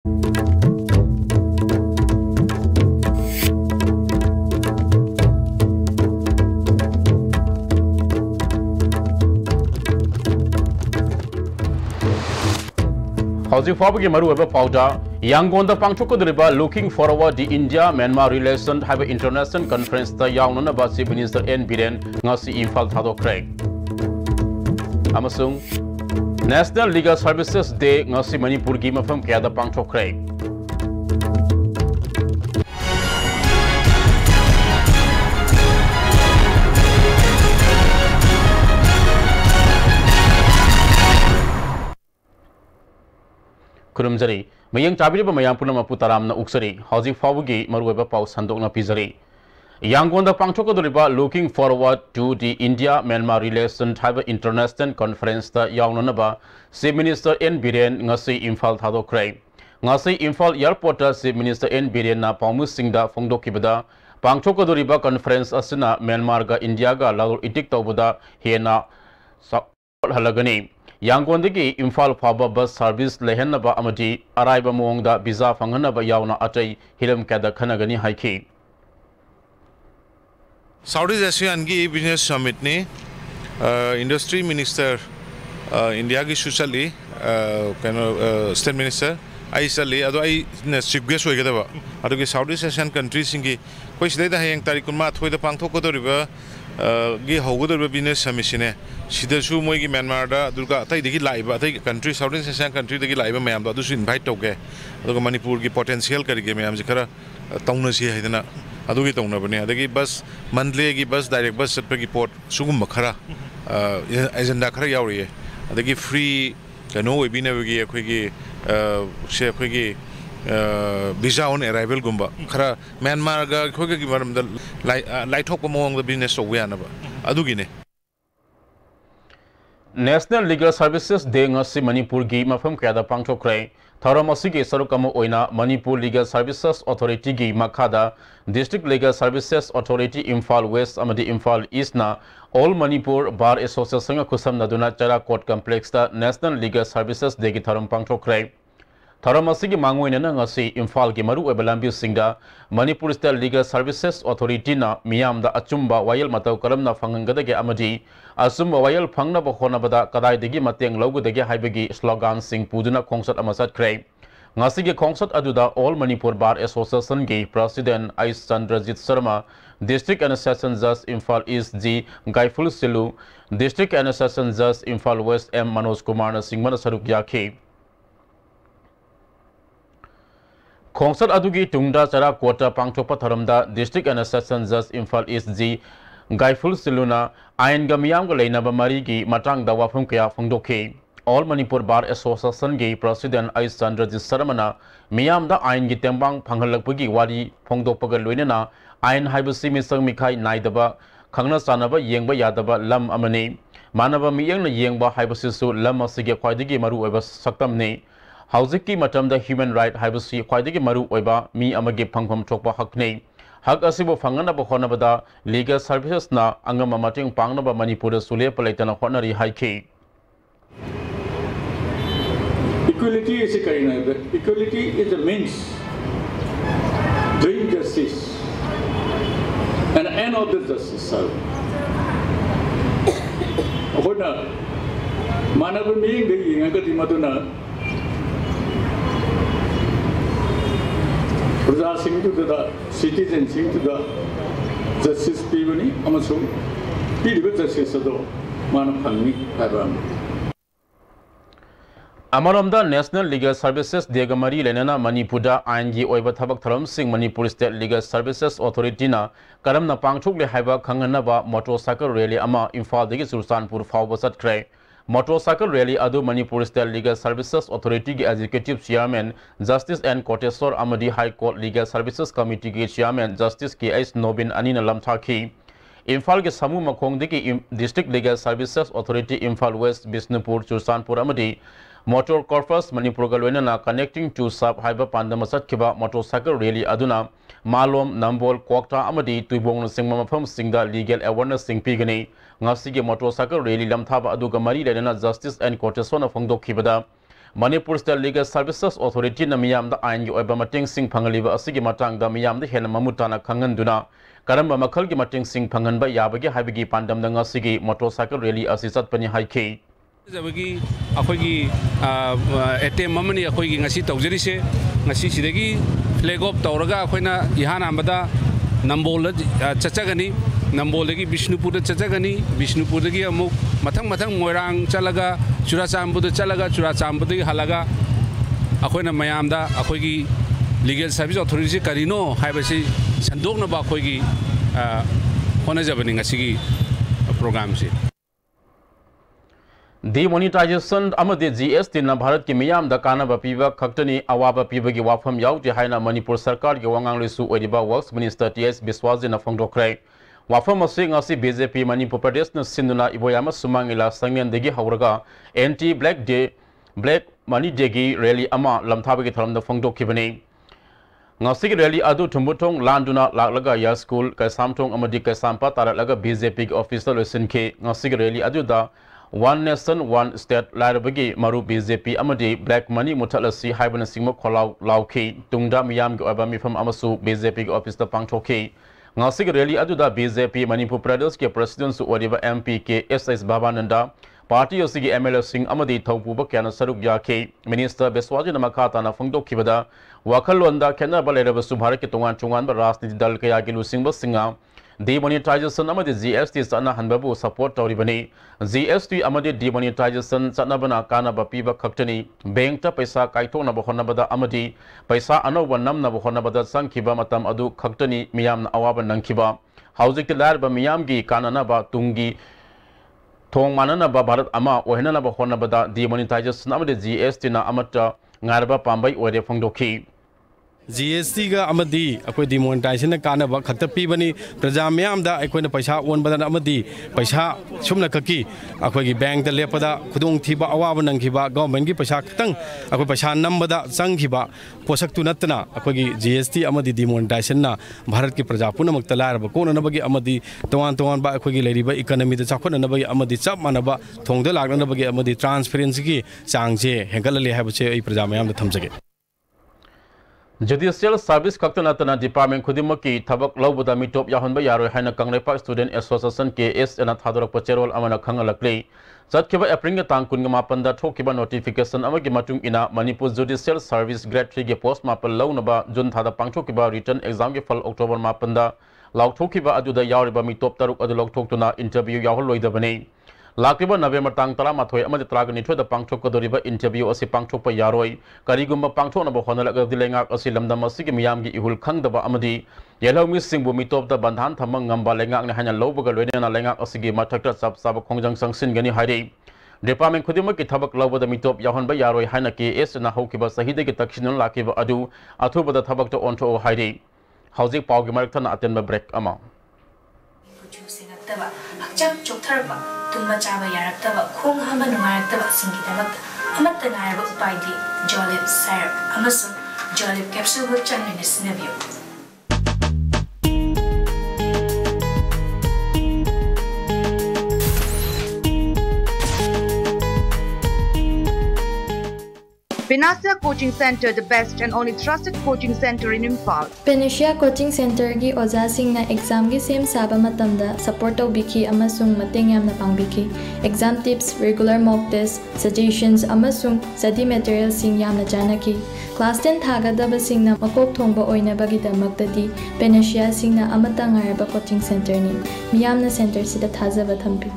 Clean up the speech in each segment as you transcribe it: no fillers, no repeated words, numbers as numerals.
Houji Fabuki Maru ever powder, Yangonda Pangchoko Riba looking forward the India Myanmar relation have an international conference the Yaunana Basi Minister N. Biren Nasi Infal Thado Craig. Amasung National Legal Services Day Nasi Manipur Gima from Kada Pangchok Craig. Kurumjari, Mayang Tabiri Mayapuna Maputaram na Uksari, Houji Fabugi, Marueba Pau Sandokna Pizari. Yangonda Pangchoko Riba looking forward to the India Myanmar Relations have an international conference the Yaunanaba, Chief Minister N. Biren Ngasi Infal Thado Craig. Ngasi Infal Airport Chief Minister N. Biren na Paumus Singda Fongdo Kibada, Pangchoko Riba conference Asina Myanmar ga India ga Laur Itik Taubuda, Hena Halagani. Yangonda Infal Faba bus service Lehenaba Amadi, Araiba Mongda, Biza Fanganaba Yauna Atay, Hilam Kada Kanagani Haiki. Southeast Asian Business Summit ne Industry Minister India ki Sushali State Minister Aisali ado ai chief guest hoigada ba ado ki Southeast Asian countries singi koi sidai da hayang tarikun ma thoi da pangthok ko riba gi hogodor business summit sine sida su moi gi Myanmar da durga tai degi laiba tai country Southeast Asian country degi laiba mayam da su invite toge ado Manipur gi potential kari ge mayam jikara tauna si haidana adugi tongna bani adagi bus monthly gi bus direct bus set gi port sugum makhara agenda khara yauri adagi free kano webina gi akhoi gi she akhoi gi visa on arrival gumba khara Myanmar ga khoi gi maram da light hok mong the business so yana ba adugi ne National Legal Services Day ngasi Manipur gi mafam kada pangchok krai Tharamasi ge sarukama oina Manipur Legal Services Authority gi makhada District Legal Services Authority Imphal West amadi Imphal East na All Manipur Bar Association nga kusam naduna Chara Court Complex da National Legal Services Day gi tharam pangchok krai Tharamasi gi mangoina na ngasi Imphal gi maru ebalambi singda Manipur State Legal Services Authority na miyam da achumba wayal matau karam na fangangada ge amadi asum wayal phangna ba khona bada kadai degi mateng logu degi haibegi slogan sing puduna khongsat amasat krai ngasi ge khongsat aduda All Manipur Bar Association ge President Ais Chandrajit Sharma District and Session Judge Imphal East G Gaiful Silu District and Session Judge Imphal West M Manoj Kumar na singmana saruk yakhe khongsat adugi tungda chara kota pangchopa tharamda District and Session Judge Imphal East G Gaiful Siluna Ain Gamiyam go Lainaba Marigi Matang da Wafum Kaya Fongdoke All Manipur Bar Association ge President Ais Chandrajit Sharma Miyam da Ain gi tembang phangalakpagi wari Fongdokpaga loinana Ain haibasi misang mikhai naidaba khangna sanaba yengba yadaba lam amani manaba miyang na yengba haibasi su lam asige khwaidigi maru oiba saktam ne Haujiki matamda human right haibasi khwaidigi maru oiba mi amage phangpham thokpa hakne Hak asibo fangana ba khona bada legal services na angama mating pangna ba Manipur sule palaitana khonari haike Equality is a kind of equality is a means doing justice and end of the justice so khona manaba ming de ngakati matuna Praja Singh to the citizen Singh to the justice Pivani, Amasum, Pivot justice of the Manapani, Abram. Amaramda National Legal Services Degamari Lenana Manipuda Angi Oiba Tabak Tharam Singh Manipur State Legal Services Authority na Karam na Pangchok le Haiba Kanganaba motorcycle rally ama Imphal degi Sultanpur Fawbasat Krai. Motorcycle rally adu Manipur State Legal Services Authority ge Executive Chairman Justice N. Koteswar Amadi High Court Legal Services Committee ge Chairman Justice K.S. Nobin Anina Lamthaki Imphal ge Samu Makhong degi District Legal Services Authority Imphal West Bisnupur Sultanpur Amadi Motor Corpus Manipur Galwena connecting to Sub Haiba Pandamasat Kiba motorcycle rally aduna Malom Nambol Kokta Amadi Tuibong Singma Mafam Singda Legal Awareness Sing Pigani Ngasi ge motorcycle rally lamthaba aduga mari lena Justice and Koteswana Fongdo Kibada Manipur State Legal Services Authority na miyamda ain gi oiba mating sing phangaliba asigi matangda miyamda hena mamutana khanganduna karamba makhal gi mating sing phanganba yabagi haibagi pandamda ngasigi motorcycle rally asi satpani haikhe जबकि अखोगी एटेम ममनी अखोगी ngasi तौजरीसे ngasi सिदगी flag off तौरगा अखोइना इहान आमदा नंबोल चचगनी नंबोलगी बिष्णुपुर चचगनी बिष्णुपुरगी अमुक मथंग मथंग मोइरांग चलगा चुराचांबुद चलगा चुराचांबुदगी हलगा अखोइना मयामदा अखोगी लीगल सर्विस अथॉरिटी करिनो हाइबसी संदोकनबा अखोगी होनजबनी ngasi प्रोग्राम से Demonetization amade GST na Bharat ki miyam da kanaba piba khaktani awaba piba gi wafam yaw je haina Manipur sarkar gi wangang lisu oiba Works Minister TS Biswaji na phongdokrai wafam asing asi BJP Manipur Pradesh na sinduna iboyama sumangila sangyan degi hauraga anti black money day gi rally ama lamthaba gi tharam da phongdokhibani ngasi gi rally adu thumbutong landuna laklaga ya school ka samthong amadi ka sampa taralaga BJP gi official lesson ke ngasi gi rally adu da One Nation, One State, Larabagi, Maru BJP, Amadi, Black Money, Mutalasi, Hibana Simo, Kolau, Lauki, Tungda, Miyam, Abami from Amasu, BJP office the Pangtoki. Nasig really Aduda, BJP, Manipur Pradesh, President Suwadiva MPK, SS Babananda, Party Osigi ML Singh, Amadi, Taupuba, Kana Saruk Yaki, Minister Beswaji Namakata, Nafundo Kibada, Wakalwanda, Kana Balera Subharaki Tungan Chungan, Rasni Dalkayaki, Lusimba Singer. Demonetization amadi GST sana hanbabu support tauribani GST amadi demonetization sana bana kana ba piba khaktani bank ta paisa kaito na bahona bada amadi paisa anoba namna bahona bada sangkhiba matam adu khaktani miyam na awaba nangkhiba housing tilar ba miyam gi kanana ba tungi thong manana ba bharat ama ohena na bahona bada demonetization amadi GST na amata ngarba pambai ore phongdokhi GST ga amadi akoi demonetization kana ba khakta pibani praja myam da akoi na paisa on badana amadi paisa sumna kaki akoi gi bank da lepada khudong thiba awa nang khiba government gi paisa tang akoi paisa nambada sang khiba posak tu natna akoi gi GST amadi demonetization na bharat ki praja puna mak talar ba kona na bagi amadi tawan ba akoi gi leri ba economy da chakhona na bagi amadi chap manaba thongda lagna na bagi amadi transparency gi changje hengal le ha bache ei praja myam da thamjage Judicial Service Kaktanatana Department Kudimaki, Tabak Lobuda Mitop Yahanba Yaro Hana Kangrepa Student Association KS and Atador Pacherol Amana Kangalakle. Zatkiba Apringa Tankungama Panda Tokiba notification Amagimatung ina Manipur Judicial Service Grade 3 Post Mapal Launaba Jun Tada Pangtokiba written exam fall October Mapanda Lauk Tokiba Aduda Yariba Mitop Taruk Adulok Tokuna interview Yaholoida Bane. Lakiba November Tang Tala Matoi Amad Traganito the Pangtok Doriba interview as a Pangtopa Yaroi, Karigumba Pangtona Bohonala Dilanga Asilam Damasiki Miyamgi Ihul Kangdaba Amadi, Yellow Missing Bumitop the Bandhan Tamangamba Lenga Hana Loboga Redena Lenga Asigi Matakta Sab Sab Kongjang Sang Gani Hadi. Department Kudimaki Tabak Lobo the Mitop Yahanba Yaroi Hanaki S and Hokiba Sahidi Takshin Lakiba Adu, Atuba the Tabak to Onto Hadi. Housing Pau American Atenba break ama. Tumba chaba yarakta khong hama numarakta singidabak amatta naraba upaidi jolib syrup amasu jolib capsule bu channe sinabiyo Panacea Coaching Center, the best and only trusted coaching center in Imphal. Panacea Coaching Center gi oja singna exam gi sem saba matamda support tawbiki amasung mateng yamna pangbiki. Exam tips, regular mock tests, suggestions amasung study materials sing yamna janaki. Class 10 thagadaba singna makok thongba oina bagidamaktadi Panacea singna amata ngaraba coaching center ni. Miyamna center sida thajaba thambi.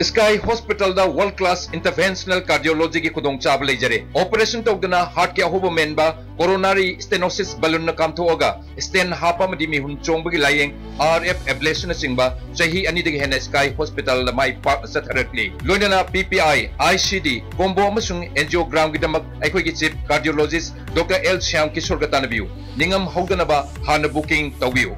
Sky Hospital da world class interventional cardiology ki khudong chab leijare operation togdana heart ke ahoba menba coronary stenosis balloon na kam thoga stent hapa madi mi hun chongbagi layeng RF ablation singba chahi ani degi hena Sky Hospital la mai pa satharakli loinana PPI ICD combo amasung angiogram gi damak aikoi gi chief cardiologist Dr. L Shyam Kishore gatanabiu ningam hogdana ba hana booking tawbiu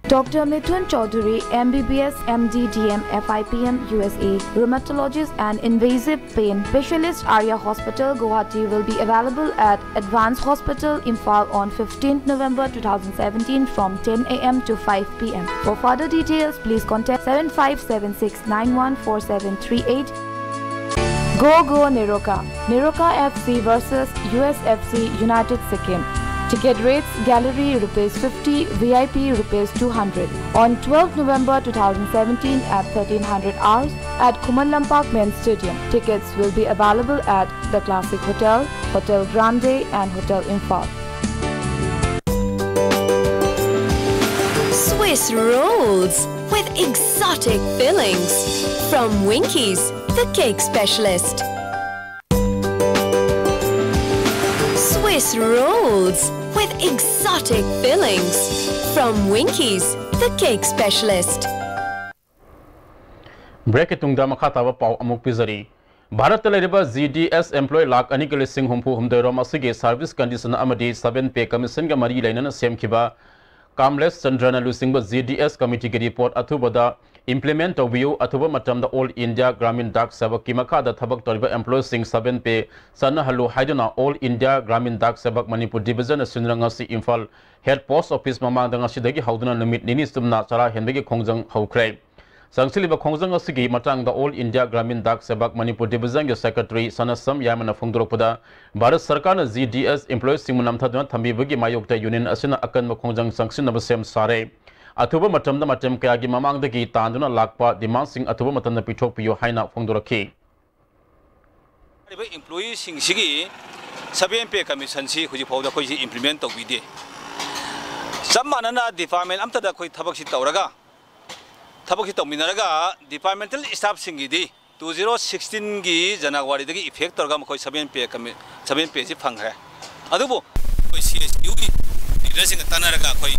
Dr. Mithun Chaudhary, MBBS, MD, DM, FIPM, USA, rheumatologist and invasive pain specialist, Arya Hospital, Guwahati, will be available at Advanced Hospital, Imphal on 15th November 2017 from 10 a.m. to 5 p.m. For further details, please contact 7576914738. Go Niroka. Niroka FC versus USFC United Sikkim. Ticket rates: gallery ₹50, VIP ₹200. On 12th November 2017 at 1300 hours at Kumalampak Men's Stadium. Tickets will be available at the Classic Hotel, Hotel Grande and Hotel Imphal. Swiss rolls with exotic fillings from Winkies, the cake specialist. Swiss rolls with exotic fillings from Winkies, the cake specialist. Break it tungda makata pau amuk pizari. Bharat Teleriba ZDS employee lak anikali sing humpu humdairom asige service condition amadi 7 pay commission ga mari lainana sem kiba Kamles Chandrana lusingba ZDS committee ki report athubada implement of view athuba matam the All India Gramin Dak Sabak ki makada thabak toriba employees sing 7 pay sana halu haiduna All India Gramin Dak Sabak Manipur division sinranga si Imphal head post office mamang danga sidagi hauduna numit nini stumna chara henbegi khongjang haukrai Sangsiliba khongjang asigi matang the All India Gramin Dak Sabak Manipur division secretary Sanasam Yamana Phongdoropada Bharat Sarkar na ZDS employees sing munam thaduna thambibagi mayokta union asina akan khongjang sangsin na sem sare Athuba matam da matam kaya gi mamang da gi tanduna lakpa demand sing athuba matam na pithok piyo haina phongdorakhi employees sing sigi 7 pay commission si huji phawda khoi si implement to bide sammanana department amta da khoi thabak si tawraga thabak si tawminaraga departmental staff singi di 2016 gi January dagi effect torga khoi 7 pay si phangre adubo khoi CSU gi leadership tanaraga khoi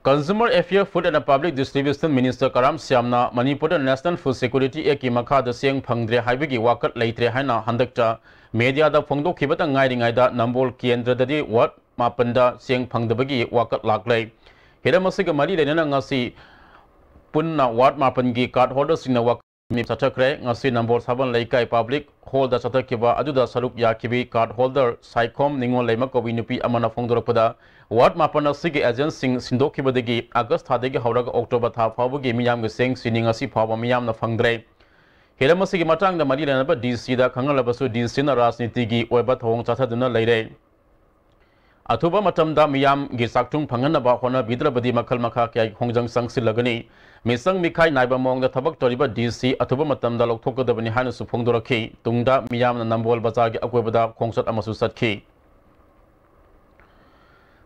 Consumer Affairs, Food and Public Distribution Minister Karam Syamna Manipur National Food Security Act ki makha seng phangdre haibagi wakat leitre haina handakta media da phongdo khibata ngairingai da Nambol Kendra dadi wat mapanda seng phangdabagi wakat laklai hiramasiga mari lenana ngasi punna wat mapangi card holder singna wak mi chatakre ngasi Nambol Saban Laikai Public Hall da chatakiba aduda saruk yakibi card holder Saikom Ningol Laima Kobi nupi amana phongdorapada Wat mapana sige agent sing sindokibadagi August thadagi hauraga October tha phawagi miyam ge seng siningasi phawa miyam na phangdre hiramasi gi matang da mari lanaba DC da khangalabasu DC na rajniti gi oiba thong chathaduna leire athuba matam da miyam gi saktung phangana ba hona bidrabadi makhal makha kya khongjang sangsilagani misang mikhai naiba mong da thabak toriba DC athuba matam da lokthokadabani hanu su phongdorakhi tungda miyam na Nambol bazar gi akoibada khongsat amasu satki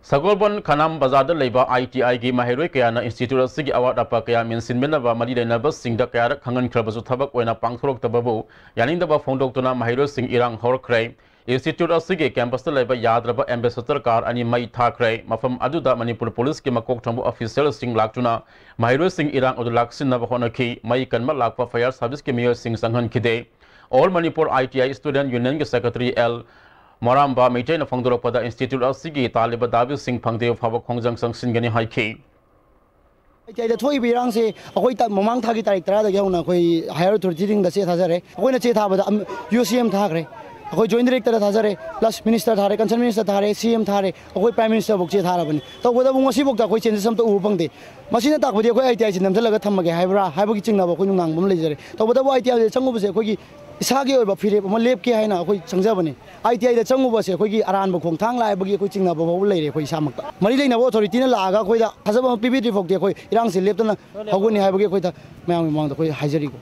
Sagolbon Khanam Bazar da leiba ITI gi mahiroi kaya na institute sigi award apa kaya mensin menaba mari lena bas singda kaya khangan khrabasu thabak oina pangthorok tababu yaninda ba phondok tuna mahiroi sing irang horkrai institute sigi campus da leiba yadraba ambassador car ani mai thakrai mafam aduda Manipur police ki makok thambu official sing laktuna mahiroi sing irang odu laksin na ba honaki mai kanma lakpa fire service ki mayor sing sanghan khide All Manipur ITI student union ki secretary L Moramba maintain Phongdoropada Institute of Sigi Taliba Davi Singh Phangdeo Phaba Khongjang Sangsin Gani Haiki. The Toy Birang say, Ahoita Mamang Taki Tara, the Yona, higher to teaching the State Hazare, when a Cheta UCM Thagre, Ako joint director Hazare, plus Minister Thare, Concern Minister Thare, CM Thare, Ako Prime Minister of Haraban. So whether Mosibok that which is some to Upangde. Machine attack with the ITI in them, Telegatamaga, Hybra, Hyboking of Kunang, Mumlazer. So whatever ITI, some of us Isagi over Philip, Malep Kiana, Sangjavani. ITI the Changu was a quickie around Bokong Tang, like Bagi Kuching of a lady, Samaka. Marina authority Laga, with a Hazaba PBT for the Iransi Lepton, Haguni Habaki, Mamma, the Hazarigo.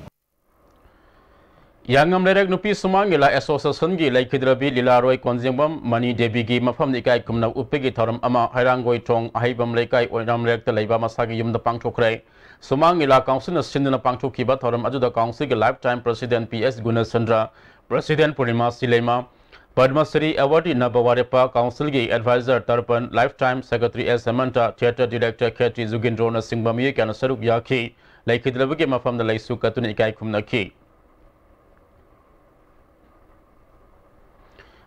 Yangam Lerek Nupi Sumangila Association gi like Kidrabi Lilaroi Konzimbam, Mani Debigi, Mafam Nikai Kumna Upigi Torum Ama, Hirangoi Tong, Ahibam Lekai, or Namrek the Leba Masagi Yum the Pangcho Cray. Sumangila Council of Sindana Pangcho Kiba Torum Aduda Council, lifetime President PS Gunasandra, President Purima Silema, Padma Sri Awardee Nabawarepa, Council gi Advisor Tarpan, lifetime Secretary S. Samantha, Theatre Director Ketri Zugindrona Singbamik and Saruk Yaki, like Kidrabi Mafam the Laisu Katun Ikai Kumnaki.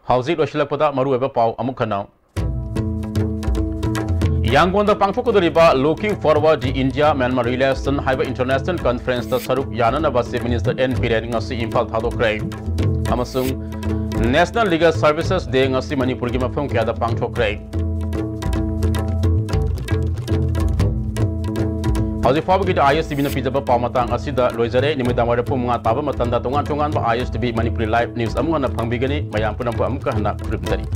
Hausi losilakpada marueba pau amuk khanaw. Yangonda pangthokadoriba Looking Forward the India Myanmar Relation haiba international conference ta saruk yananaba Chief Minister N Biren ngasi Imphal thadokre. Amasung National Legal Services Day ngasi Manipur gi mafam kya da pangthokre. Hausi fabu gi ISTB na pijaba pawmatang asida loizare nimidang wara pumunga taba matanda tongan ba ISTB Manipur Live News amuna na phangbigani mayam punam pa amka hana pripdari.